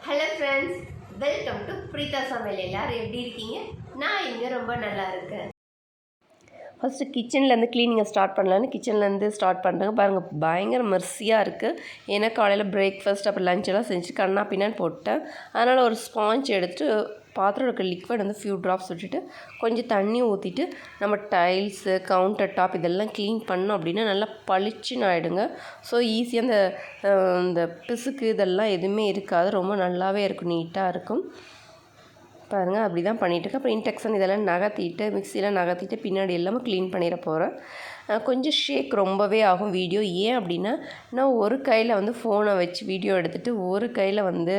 Hello friends, welcome to Preetha samayal. எல்லாரும் எப்படி இருக்கீங்க? நான் இங்க ரொம்ப நல்லா இருக்கேன். ஃபஸ்ட்டு கிச்சன்லேருந்து க்ளீனிங்கை ஸ்டார்ட் பண்ணலான்னு கிச்சன்லேருந்து ஸ்டார்ட் பண்ணுறேங்க. பாருங்கள், பயங்கர மெர்சியாக இருக்குது. ஏன்னா காலையில் பிரேக்ஃபாஸ்ட் அப்புறம் லஞ்செல்லாம் செஞ்சு கண்ணா பின்னான்னு போட்டேன். அதனால் ஒரு ஸ்பாஞ்ச் எடுத்துகிட்டு பாத்திரம் இருக்க லிக்விட் வந்து ஃபியூ ட்ராப்ஸ் விட்டுட்டு கொஞ்சம் தண்ணி ஊற்றிட்டு நம்ம டைல்ஸு கவுண்டர் டாப் இதெல்லாம் க்ளீன் பண்ணோம் அப்படின்னா நல்லா பளிச்சுன்னு ஆகிடுங்க. ஸோ ஈஸியாக இந்த பிசுக்கு இதெல்லாம் எதுவுமே இருக்காது, ரொம்ப நல்லாவே இருக்கும், நீட்டாக இருக்கும். பாருங்கள், அப்படி தான் பண்ணிகிட்ருக்கேன். அப்புறம் இன்டெக்ஷன் இதெல்லாம் நகர்த்திட்டு மிக்சியில் நகர்த்திட்டு பின்னாடி எல்லாமே க்ளீன் பண்ணிட போகிறேன். கொஞ்சம் ஷேக் ரொம்பவே ஆகும் வீடியோ. ஏன் அப்படின்னா, நான் ஒரு கையில் வந்து ஃபோனை வச்சு வீடியோ எடுத்துகிட்டு ஒரு கையில் வந்து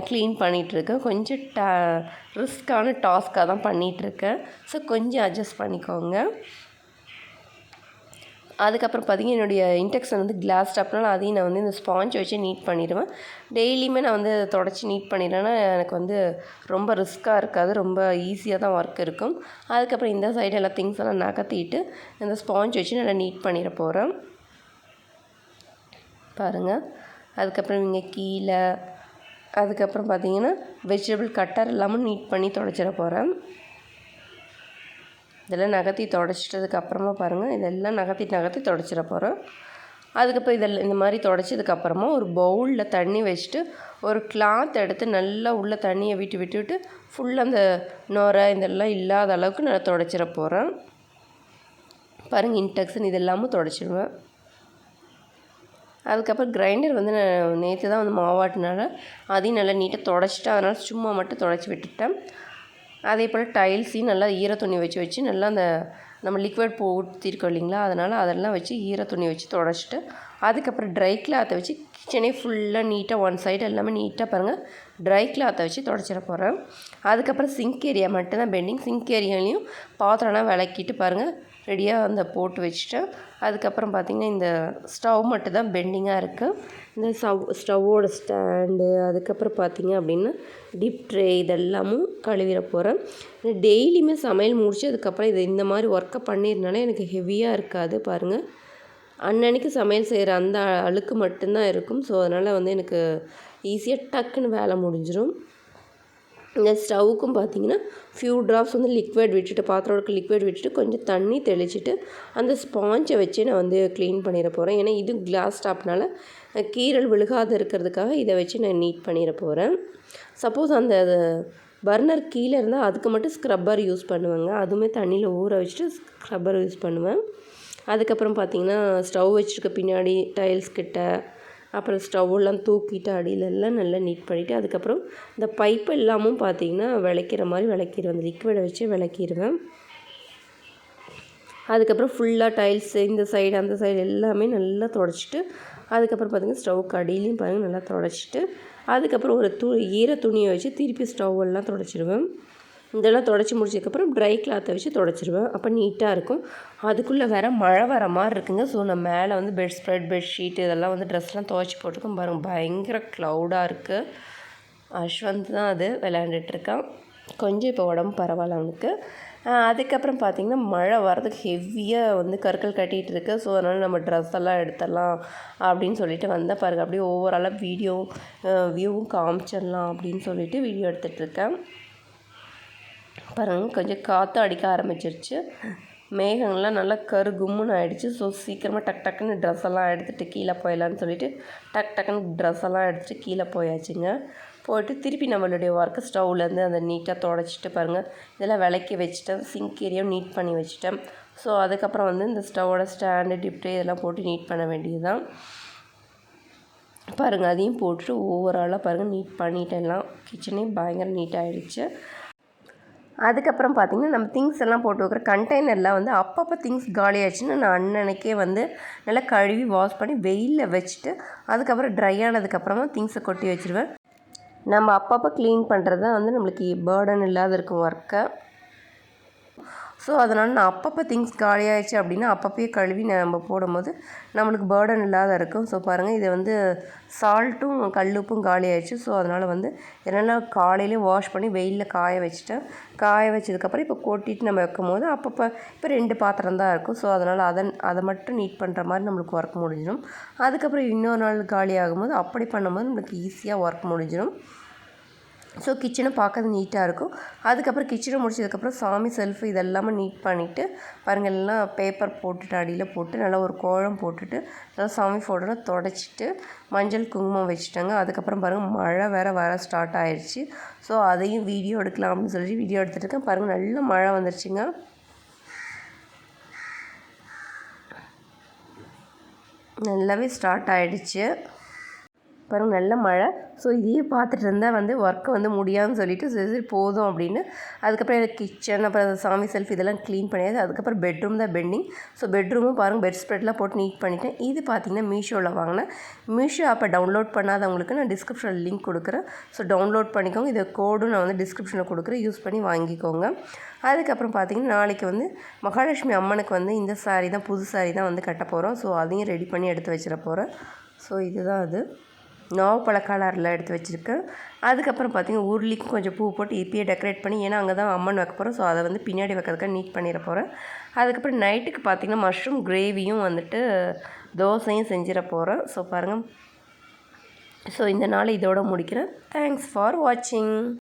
க்ளீன் பண்ணிகிட்ருக்கேன். கொஞ்சம் ரிஸ்க்கான டாஸ்க்காக தான் பண்ணிகிட்ருக்கேன். ஸோ கொஞ்சம் அட்ஜஸ்ட் பண்ணிக்கோங்க. அதுக்கப்புறம் பார்த்திங்கன்னா, என்னுடைய இன்டெக்ஷன் வந்து கிளாஸ் டாப்னால அதையும் நான் வந்து இந்த ஸ்பாஞ்ச் வச்சு நீட் பண்ணிடுவேன். டெய்லியுமே நான் வந்து தொடச்சி நீட் பண்ணிடுறேன்னா எனக்கு வந்து ரொம்ப ரிஸ்க்காக இருக்காது, ரொம்ப ஈஸியாக தான் ஒர்க் இருக்கும். அதுக்கப்புறம் இந்த சைடு எல்லாம் திங்ஸ் எல்லாம் நகர்த்திட்டு இந்த ஸ்பாஞ்ச் வச்சு நல்லா நீட் பண்ணிட போகிறேன். பாருங்கள், அதுக்கப்புறம் இங்கே கீழே அதுக்கப்புறம் பார்த்திங்கன்னா வெஜிடபிள் கட்டர் இல்லாமல் நீட் பண்ணி துடைச்சிட போகிறேன். இதெல்லாம் நகர்த்தி துடைச்சிட்டதுக்கப்புறமா பாருங்கள், இதெல்லாம் நகர்த்தி துடைச்சிட போகிறோம். அதுக்கப்புறம் இதெல்லாம் இந்த மாதிரி துடைச்சதுக்கப்புறமா ஒரு பவுலில் தண்ணி வச்சுட்டு ஒரு கிளாத் எடுத்து நல்லா உள்ள தண்ணியை விட்டு ஃபுல்லாக அந்த நொரை இதெல்லாம் இல்லாத அளவுக்கு நான் துடைச்சிட போகிறேன். பாருங்கள், இன்டெக்ஷன் இதெல்லாமும் துடைச்சிடுவேன். அதுக்கப்புறம் கிரைண்டர் வந்து நான் நேற்று தான் வந்து மாவாட்டினால அதையும் நல்லா நீட்டாக துடைச்சிட்டேன். அதனால் சும்மா மட்டும் துடைச்சி விட்டுட்டேன். அதே போல் டைல்ஸையும் நல்லா ஈர துணி வச்சு நல்லா அந்த நம்ம லிக்விட் ஊற்றிருக்கோம் இல்லைங்களா, அதனால் அதெல்லாம் வச்சு ஈர துணி வச்சு துடைச்சிட்டு அதுக்கப்புறம் ட்ரை கிளாத்தை வச்சு கிச்சனே ஃபுல்லாக நீட்டாக ஒன் சைடு எல்லாமே நீட்டாக பாருங்கள் ட்ரை கிளாத்தை வச்சு துடைச்சிட போகிறேன். அதுக்கப்புறம் சிங்க் ஏரியா மட்டும்தான் பெண்டிங். சிங்க் ஏரியாலையும் பாத்திரம்லாம் விளக்கிட்டு பாருங்கள் ரெடியாக அந்த போட்டு வச்சுட்டேன். அதுக்கப்புறம் பார்த்திங்கன்னா இந்த ஸ்டவ் மட்டும் தான் பெண்டிங்காக இருக்குது. இந்த ஸ்டவ்வோட ஸ்டாண்டு அதுக்கப்புறம் பார்த்திங்க அப்படின்னா டிப் ட்ரே இதெல்லாமும் கழுவிட போகிறேன். டெய்லியுமே சமையல் முடிச்சு அதுக்கப்புறம் இது இந்த மாதிரி ஒர்க்கை பண்ணியிருந்தாலே எனக்கு ஹெவியாக இருக்காது. பாருங்கள், அன்னன்னைக்கு சமையல் செய்கிற அந்த அழுக்கு மட்டும்தான் இருக்கும். ஸோ அதனால் வந்து எனக்கு ஈஸியாக டக்குன்னு வேலை முடிஞ்சிடும். இந்த ஸ்டவ்வுக்கும் பார்த்திங்கன்னா ஃபியூ ட்ராப்ஸ் வந்து லிக்விட் விட்டுட்டு பாத்திரோட லிக்விட் விட்டுட்டு கொஞ்சம் தண்ணி தெளிச்சிட்டு அந்த ஸ்பாஞ்சை வச்சு நான் வந்து க்ளீன் பண்ணிட போகிறேன். ஏன்னா இது கிளாஸ் டாப்னால் கீரல் விழுகாது இருக்கிறதுக்காக இதை வச்சு நான் நீட் பண்ணிட போகிறேன். சப்போஸ் அந்த பர்னர் கீழே இருந்தால் அதுக்கு மட்டும் ஸ்க்ரப்பர் யூஸ் பண்ணுவேங்க. அதுவுமே தண்ணியில் ஊற வச்சுட்டு ஸ்க்ரப்பர் யூஸ் பண்ணுவேன். அதுக்கப்புறம் பார்த்திங்கன்னா ஸ்டவ் வச்சுருக்க பின்னாடி டைல்ஸ் கிட்ட அப்புறம் ஸ்டவ்வெல்லாம் தூக்கிட்டு அடியிலெல்லாம் நல்லா நீட் பண்ணிவிட்டு அதுக்கப்புறம் இந்த பைப்பு எல்லாமும் பார்த்திங்கன்னா விளக்கிற மாதிரி விளக்கிடுவேன். அந்த லிக்விடை வச்சு விளக்கிடுவேன். அதுக்கப்புறம் ஃபுல்லாக டைல்ஸு இந்த சைடு அந்த சைடு எல்லாமே நல்லா துடைச்சிட்டு அதுக்கப்புறம் பார்த்திங்கன்னா ஸ்டவ்வுக்கு அடியிலையும் பாருங்கள் நல்லா துடைச்சிட்டு அதுக்கப்புறம் ஒரு ஈர துணியை வச்சு திருப்பி ஸ்டவ்வெல்லாம் துடைச்சிடுவேன். இதெல்லாம் துடைச்சி முடிச்சதுக்கப்புறம் ட்ரை கிளாத்தை வச்சு துடைச்சிடுவேன். அப்போ நீட்டாக இருக்கும். அதுக்குள்ளே வேறு மழை வர மாதிரி இருக்குங்க. ஸோ நான் மேலே வந்து பெட்ஷீட் இதெல்லாம் வந்து ட்ரெஸ்லாம் துவைச்சி போட்டிருக்கோம். பாருங்கள், பயங்கர க்ளவுடாக இருக்குது. அஸ்வந்த் தான் அது விளையாண்டுட்டுருக்கான். கொஞ்சம் இப்போ உடம்பு பரவாயில்ல அவனுக்கு. அதுக்கப்புறம் பார்த்திங்கன்னா மழை வரதுக்கு ஹெவியாக வந்து கற்கள் கட்டிகிட்டு இருக்கு. ஸோ அதனால் நம்ம ட்ரெஸ் எல்லாம் எடுத்துடலாம் அப்படின்னு சொல்லிட்டு வந்தேன். பாருங்கள், அப்படியே ஓவராலாக வியூவும் காமிச்சிடலாம் அப்படின்னு சொல்லிட்டு வீடியோ எடுத்துகிட்ருக்கேன். பாருங்கள், கொஞ்சம் காற்று அடிக்க ஆரம்பிச்சிருச்சு. மேகங்கள்லாம் நல்லா கருகும்முன்னு ஆகிடுச்சு. ஸோ சீக்கிரமாக டக்குன்னு ட்ரெஸ் எல்லாம் எடுத்துகிட்டு கீழே போயிடலான்னு சொல்லிட்டு டக்குன்னு ட்ரெஸ் எல்லாம் எடுத்துகிட்டு கீழே போயாச்சுங்க. போய்ட்டு திருப்பி நம்மளுடைய ஒர்க்கு ஸ்டவ்லேருந்து அந்த நீட்டாக துடைச்சிட்டு பாருங்கள் இதெல்லாம் விளக்கி வச்சுட்டேன். சிங்க் ஏரியாவும் நீட் பண்ணி வச்சுட்டேன். ஸோ அதுக்கப்புறம் வந்து இந்த ஸ்டவ்வோட ஸ்டாண்டு டிப்டே இதெல்லாம் போட்டு நீட் பண்ண வேண்டியது தான். பாருங்கள், அதையும் போட்டுட்டு ஓவராலாக பாருங்கள் நீட் பண்ணிட்டேன்லாம். கிச்சனே பயங்கர நீட்டாகிடுச்சு. அதுக்கப்புறம் பார்த்திங்கன்னா நம்ம திங்ஸ் எல்லாம் போட்டு வைக்கிற கண்டெய்னர்லாம் வந்து அப்பப்போ திங்ஸ் காலியாச்சுன்னா நான் அன்னன்னைக்கே வந்து நல்லா கழுவி வாஷ் பண்ணி வெயிலில் வச்சுட்டு அதுக்கப்புறம் ட்ரை ஆனதுக்கப்புறமா திங்ஸை கொட்டி வச்சுருவேன். நம்ம அப்பப்போ க்ளீன் பண்ணுறது தான் வந்து நம்மளுக்கு பேர்டன் இல்லாத இருக்கும் ஒர்க்கை. ஸோ அதனால் நான் அப்பப்போ திங்ஸ் காலியாகிடுச்சு அப்படின்னா அப்பப்போயே கழுவி நம்ம போடும்போது நம்மளுக்கு பேர்டன் இல்லாத இருக்கும். ஸோ பாருங்கள், இது வந்து சால்ட்டும் கல்லுப்பும் காலி ஆகிடுச்சு. ஸோ அதனால் வந்து என்னெல்லாம் காலையிலே வாஷ் பண்ணி வெயிலில் காய வச்சுட்டேன். காய வச்சதுக்கப்புறம் இப்போ கொட்டிட்டு நம்ம வைக்கும்போது அப்பப்போ இப்போ 2 பாத்திரம் தான் இருக்கும். ஸோ அதனால் அதை மட்டும் நீட் பண்ணுற மாதிரி நம்மளுக்கு ஒர்க் முடிஞ்சிடும். அதுக்கப்புறம் இன்னொரு நாள் காலி ஆகும்போது அப்படி பண்ணும்போது நம்மளுக்கு ஈஸியாக ஒர்க் முடிஞ்சிடும். ஸோ கிச்சனை பார்க்கறது நீட்டாக இருக்கும். அதுக்கப்புறம் கிச்சனை முடிச்சதுக்கப்புறம் சாமி செல்ஃபு இதெல்லாமே நீட் பண்ணிவிட்டு பாருங்கள், எல்லாம் பேப்பர் போட்டுட்டு அடியில் போட்டு நல்லா ஒரு கோலம் போட்டுட்டு நல்லா சாமி ஃபோட்டோலாம் தொடச்சிட்டு மஞ்சள் குங்குமம் வச்சுட்டாங்க. அதுக்கப்புறம் பாருங்கள், மழை வேறு வர ஸ்டார்ட் ஆயிடுச்சு. ஸோ அதையும் வீடியோ எடுக்கலாம் அப்படின்னு சொல்லி வீடியோ எடுத்துகிட்டு இருக்கேன். பாருங்கள், நல்ல மழை வந்துருச்சுங்க. நல்லாவே ஸ்டார்ட் ஆகிடுச்சு. பாருங்கள், நல்ல மழை. ஸோ இதையே பார்த்துட்டு இருந்தால் வந்து ஒர்க்கு வந்து முடியாதுன்னு சொல்லிவிட்டு சரி போதும் அப்படின்னு அதுக்கப்புறம் கிச்சன் அப்புறம் சாமி செல்ஃப் இதெல்லாம் க்ளீன் பண்ணியாச்சு. அதுக்கப்புறம் பெட்ரூம் தான் பெண்டிங். ஸோ பெட்ரூமும் பாருங்கள், பெட் ஸ்ப்ரெட்லாம் போட்டு நீட் பண்ணிவிட்டேன். இது பார்த்திங்கன்னா மீஷோவில் வாங்கினேன். மீஷோ ஆப்பை டவுன்லோட் பண்ணாதவங்களுக்கு நான் டிஸ்கிரிப்ஷனில் லிங்க் கொடுக்குறேன். ஸோ டவுன்லோட் பண்ணிக்கோங்க. இதை கோடும் நான் வந்து டிஸ்கிரிப்ஷனில் கொடுக்குறேன், யூஸ் பண்ணி வாங்கிக்கோங்க. அதுக்கப்புறம் பார்த்திங்கன்னா நாளைக்கு வந்து மகாலட்சுமி அம்மனுக்கு வந்து இந்த சாரீ தான், புது சாரீ தான் வந்து கட்ட போகிறோம். ஸோ அதையும் ரெடி பண்ணி எடுத்து வச்சிட போகிறேன். ஸோ இதுதான் அது நாவப்பழ கலரில் எடுத்து வச்சுருக்கேன். அதுக்கப்புறம் பார்த்திங்கன்னா உருளிக்கும் கொஞ்சம் பூ போட்டு இப்பயே டெக்கரேட் பண்ணி, ஏன்னா அங்கே தான் அம்மன் வைக்க போகிறோம். ஸோ அதை வந்து பின்னாடி வைக்கிறதுக்காக நீட் பண்ணிட போகிறேன். அதுக்கப்புறம் நைட்டுக்கு பார்த்திங்கன்னா மஷ்ரூம் கிரேவியும் வந்துட்டு தோசையும் செஞ்சிட போகிறேன். ஸோ பாருங்கள், ஸோ இந்த நாள் இதோடு முடிக்கிறேன். தேங்க்ஸ் ஃபார் வாட்சிங்.